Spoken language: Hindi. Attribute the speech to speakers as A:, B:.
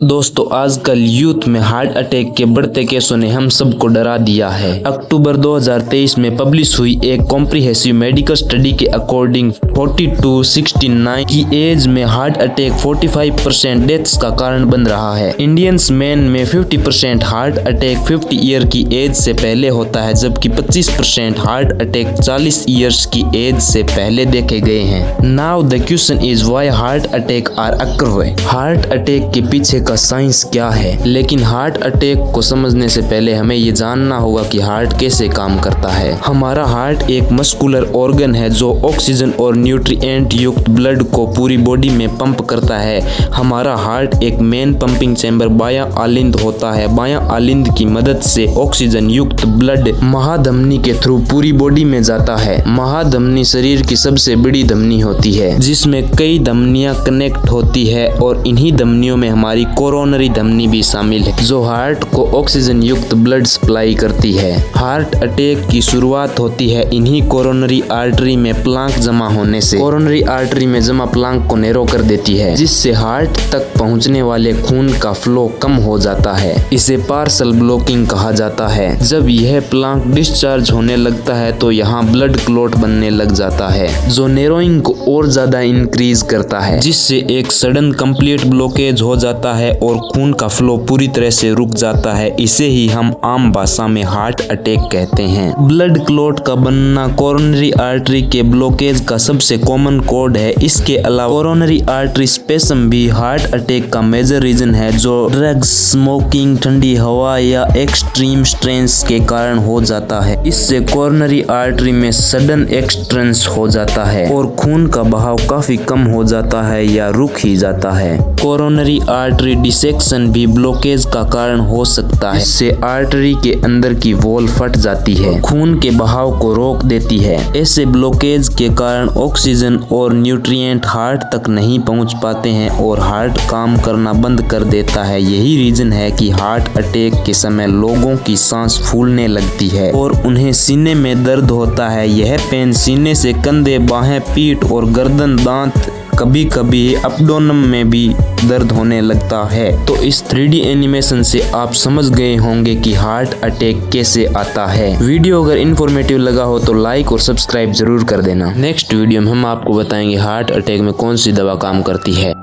A: दोस्तों आजकल यूथ में हार्ट अटैक के बढ़ते केसों ने हम सबको डरा दिया है। अक्टूबर 2023 में पब्लिश हुई एक कॉम्प्रिहेंसिव मेडिकल स्टडी के अकॉर्डिंग 40 to 69 की एज में हार्ट अटैक 45% डेथ्स का कारण बन रहा है। इंडियंस मैन में 50% हार्ट अटैक 50 ईयर की एज से पहले होता है, जबकि 25% हार्ट अटैक 40 ईयर्स की एज से पहले देखे गए हैं। Now the question is why heart attack are occur. Heart attack के पीछे का साइंस क्या है? लेकिन हार्ट अटैक को समझने से पहले हमें ये जानना होगा कि हार्ट कैसे काम करता है। हमारा हार्ट एक मस्कुलर ऑर्गन है जो ऑक्सीजन और न्यूट्रिएंट युक्त ब्लड को पूरी बॉडी में पंप करता है। हमारा हार्ट एक मेन पंपिंग चैम्बर बायां आलिंद होता है। बायां आलिंद की मदद से ऑक्सीजन युक्त ब्लड महाधमनी के थ्रू पूरी बॉडी में जाता है। महाधमनी शरीर की सबसे बड़ी धमनी होती है, जिसमें कई धमनियां कनेक्ट होती है और इन्हीं धमनियों में हमारी कोरोनरी धमनी भी शामिल है, जो हार्ट को ऑक्सीजन युक्त ब्लड सप्लाई करती है। हार्ट अटैक की शुरुआत होती है इन्हीं कोरोनरी आर्टरी में प्लाक जमा होने से। कोरोनरी आर्टरी में जमा प्लाक को नैरो कर देती है, जिससे हार्ट तक पहुंचने वाले खून का फ्लो कम हो जाता है। इसे पार्शल ब्लॉकिंग कहा जाता है। जब यह प्लाक डिस्चार्ज होने लगता है तो यहाँ ब्लड क्लॉट बनने लग जाता है, जो नैरोइंग को और ज्यादा इंक्रीज करता है, जिससे एक सडन कंप्लीट ब्लॉकेज हो जाता है और खून का फ्लो पूरी तरह से रुक जाता है। इसे ही हम आम भाषा में हार्ट अटैक कहते हैं। ब्लड क्लॉट का बनना कोरोनरी आर्टरी के ब्लॉकेज का सबसे कॉमन कोड है। इसके अलावा कोरोनरी आर्टरी स्पेसम भी हार्ट अटैक का मेजर रीजन है, जो ड्रग्स, स्मोकिंग, ठंडी हवा या एक्सट्रीम स्ट्रेस के कारण हो जाता है। इससे कोरोनरी आर्टरी में सडन एक्सट्रेंस हो जाता है और खून का बहाव काफी कम हो जाता है या रुक ही जाता है। कोरोनरी आर्टरी डिसेक्शन भी ब्लॉकेज का कारण हो सकता है। इससे आर्टरी के अंदर की वॉल फट जाती है, खून के बहाव को रोक देती है। ऐसे ब्लॉकेज के कारण ऑक्सीजन और न्यूट्रिएंट हार्ट तक नहीं पहुंच पाते हैं और हार्ट काम करना बंद कर देता है। यही रीजन है कि हार्ट अटैक के समय लोगों की सांस फूलने लगती है और उन्हें सीने में दर्द होता है। यह पेन सीने से कंधे, बाहें, पीठ और गर्दन, दांत, कभी कभी एब्डोमेन में भी दर्द होने लगता है। तो इस 3D एनिमेशन से आप समझ गए होंगे कि हार्ट अटैक कैसे आता है। वीडियो अगर इन्फॉर्मेटिव लगा हो तो लाइक और सब्सक्राइब जरूर कर देना। नेक्स्ट वीडियो में हम आपको बताएंगे हार्ट अटैक में कौन सी दवा काम करती है।